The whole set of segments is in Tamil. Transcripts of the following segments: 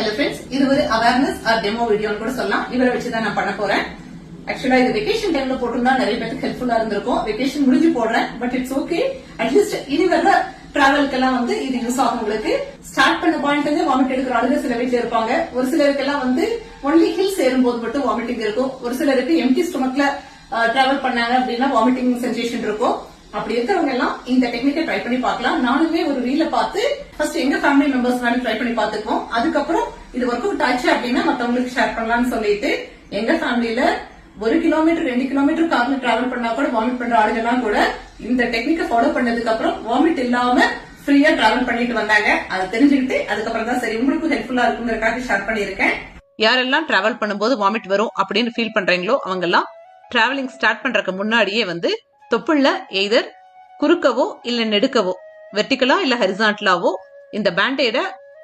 ஹலோ ஃப்ரெண்ட்ஸ், இது ஒரு அவேர்னஸ் ஆர் டெமோ வீடியோன்னு கூட சொல்லலாம். இவரை வச்சுதான் நான் பண்ண போறேன். ஆக்சுவலா இது வெகேஷன் டைம்ல போட்டிருந்தா நிறைய பேருக்கு ஹெல்ப்ஃபுல்லா இருந்திருக்கும். வெகேஷன் முடிஞ்சு போடுறேன், பட் இட்ஸ் ஓகே. அட்லீஸ்ட் இனி வர டிராவல்க்கெல்லாம் இது யூஸ் ஆகும். உங்களுக்கு ஸ்டார்ட் பண்ண பாயிண்ட் வந்து வாமிட் எடுக்கிற ஆளுங்க சில வீட்டுல இருப்பாங்க. ஒரு சிலருக்கெல்லாம் ஒன்லி ஹில்ஸ் ஏறும்போது மட்டும் வாமிட்டிங் இருக்கும். ஒரு சிலருக்கு எம்டி ஸ்டொமக்ல டிராவல் பண்ணாங்க அப்படின்னா வாமிட்டிங் சென்சேஷன் இருக்கும். அப்படி இருக்கிறவங்க எல்லாம் இந்த டெக்னிக்கை ட்ரை பண்ணி பார்க்கலாம். நானுமே ஒரு ரீல பார்த்து ஃபர்ஸ்ட் எங்க ஃபேமிலி மெம்பர்ஸ் ட்ரை பண்ணி பார்த்துக்குவோம். அதுக்கப்புறம் இது ஒர்க் அவுட் ஆச்சு அப்படின்னா மத்தவங்களுக்கு ஷேர் பண்ணலாம்னு சொல்லிட்டு எங்க ஃபேமிலியில 1 கிலோமீட்டர் 2 கிலோமீட்டர் கார்ல டிராவல் பண்ணா கூட வாமிட் பண்ற ஆளுங்கெல்லாம் கூட இந்த டெக்னிக்கை ஃபாலோ பண்ணதுக்கு அப்புறம் வாமிட் இல்லாம ஃப்ரீயா டிராவல் பண்ணிட்டு வந்தாங்க. அதை தெரிஞ்சுக்கிட்டு அதுக்கப்புறம் தான் சரி உங்களுக்கும் ஹெல்ப்ஃபுல்லா இருக்குங்கிறதுக்காக ஷேர் பண்ணிருக்கேன். யாரெல்லாம் டிராவல் பண்ணும்போது வாமிட் வரும் அப்படின்னு ஃபீல் பண்றீங்களோ அவங்க எல்லாம் டிராவலிங் ஸ்டார்ட் பண்றதுக்கு முன்னாடியே தொப்புள்ள எய்தர் குறுக்கவோ இல்ல நெடுக்கவோ வெர்டிகலா இல்ல ஹரிசான்டலாவோ இந்த பேண்டேட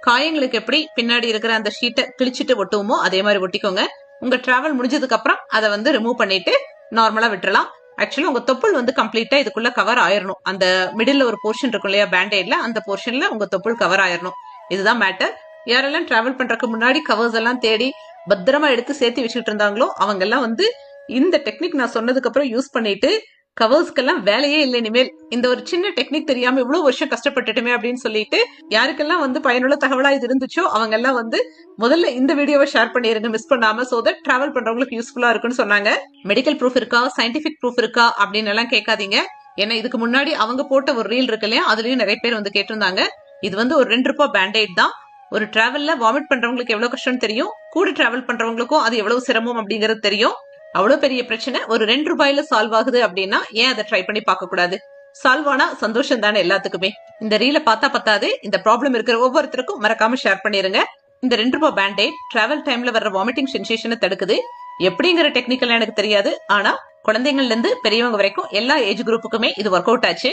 காயங்களுக்கு எப்படி பின்னாடி இருக்கிற அந்த ஷீட்டை கிழிச்சிட்டு ஒட்டுவோமோ அதே மாதிரி ஒட்டிக்கோங்க. உங்க டிராவல் முடிஞ்சதுக்கு அப்புறம் அதை ரிமூவ் பண்ணிட்டு நார்மலா விட்டுறலாம். ஆக்சுவலி உங்க தொப்புள் கம்ப்ளீட்டா இதுக்குள்ள கவர் ஆயிரணும். அந்த மிடில் ஒரு போர்ஷன் இருக்கும் இல்லையா பேண்டேட்ல, அந்த போர்ஷன்ல உங்க தொப்புள் கவர் ஆயிரணும். இதுதான் மேட்டர். யாரெல்லாம் டிராவல் பண்றதுக்கு முன்னாடி கவர்ஸ் எல்லாம் தேடி பத்திரமா எடுத்து சேர்த்து வச்சுட்டு இருந்தாங்களோ அவங்க எல்லாம் இந்த டெக்னிக் நான் சொன்னதுக்கு அப்புறம் யூஸ் பண்ணிட்டு கவர்ஸ்க்கெல்லாம் வேலையே இல்லை இனிமேல். இந்த ஒரு சின்ன டெக்னிக் தெரியாம இவ்வளவு வருஷம் கஷ்டப்பட்டுட்டுமே அப்படின்னு சொல்லிட்டு யாருக்கெல்லாம் பயனுள்ள தகவலா இது இருந்துச்சோ அவங்க எல்லாம் முதல்ல இந்த வீடியோவை ஷேர் பண்ணிருங்க மிஸ் பண்ணாம. சோ தட் டிராவல் பண்றவங்களுக்கு யூஸ்ஃபுல்லா இருக்குன்னு சொன்னாங்க. மெடிக்கல் ப்ரூஃப் இருக்கா, சயின்டிபிக் ப்ரூஃப் இருக்கா அப்படின்னு எல்லாம் கேட்காதீங்க. ஏன்னா இதுக்கு முன்னாடி அவங்க போட்ட ஒரு ரீல் இருக்கு இல்லையா, அதுலயும் நிறைய பேர் கேட்டிருந்தாங்க. இது ஒரு 2 ரூபாய் பேண்டேட் தான். ஒரு டிராவல்ல வாமிட் பண்றவங்களுக்கு எவ்வளவு கஷ்டம் தெரியும், கூட டிராவல் பண்றவங்களுக்கும் அது எவ்வளவு சிரமம் அப்படிங்கறது தெரியும். அவ்வளவு பெரிய பிரச்சனை ஒரு 2 ரூபாயில சால்வ் ஆகுது அப்படின்னா ஏன் அதை ட்ரை பண்ணி பார்க்க கூடாது? சால்வ் ஆனா சந்தோஷம் தானே எல்லாத்துக்குமே. இந்த ரீல பார்த்தா பத்தாது, இந்த ப்ராப்ளம் இருக்கிற ஒவ்வொருத்தருக்கும் மறக்காம ஷேர் பண்ணிருங்க. இந்த 2 ரூபாய் பேண்டேட் டிராவல் டைம்ல வர்ற வாமிட்டிங் சென்சேஷனை தடுக்குது. எப்படிங்கிற டெக்னிக்கல் எனக்கு தெரியாது, ஆனா குழந்தைங்கள்ல இருந்து பெரியவங்க வரைக்கும் எல்லா ஏஜ் குரூப்புக்குமே இது ஒர்க் அவுட் ஆச்சு.